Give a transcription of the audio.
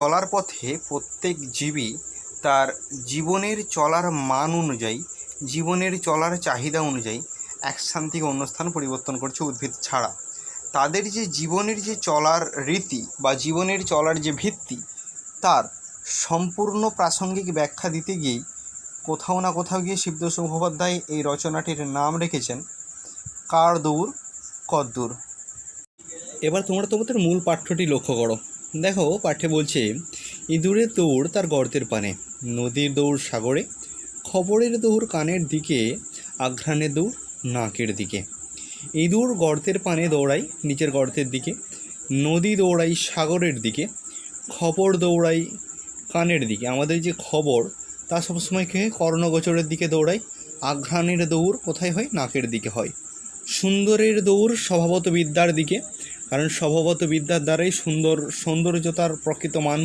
চলার পথে প্রত্যেক জীবই তার জীবনের চলার মান অনুযায়ী, জীবনের চলার চাহিদা অনুযায়ী এক স্থান থেকে অন্য স্থান পরিবর্তন করছে উদ্ভিদ ছাড়া। তাদের যে জীবনের যে চলার রীতি বা জীবনের চলার যে ভিত্তি, তার সম্পূর্ণ প্রাসঙ্গিক ব্যাখ্যা দিতে গিয়েই কোথাও না কোথাও গিয়ে শিবতোষ মুখোপাধ্যায় এই রচনাটির নাম রেখেছেন কার দৌড় কদ্দূর। এবার তোমরা তোমাদের মূল পাঠ্যটি লক্ষ্য করো। দেখো, পাঠ্যে বলছে, ইঁদুরের দৌড় তার গর্তের পানে, নদীর দৌড় সাগরে, খবরের দৌড় কানের দিকে, আঘ্রাণের দৌড় নাকের দিকে। ইঁদুর গর্তের পানে দৌড়াই নিচের গর্তের দিকে, নদী দৌড়াই সাগরের দিকে, খবর দৌড়াই কানের দিকে। আমাদের যে খবর তা সবসময় কর্ণগোচরের দিকে দৌড়াই। আঘ্রাণের দৌড় কোথায় হয়? নাকের দিকে হয়। সুন্দরের দৌড় স্বভাবত বিদ্যার দিকে, কারণ স্বভাবত বিদ্যার দ্বারাই সৌন্দর্যতার প্রকৃত মান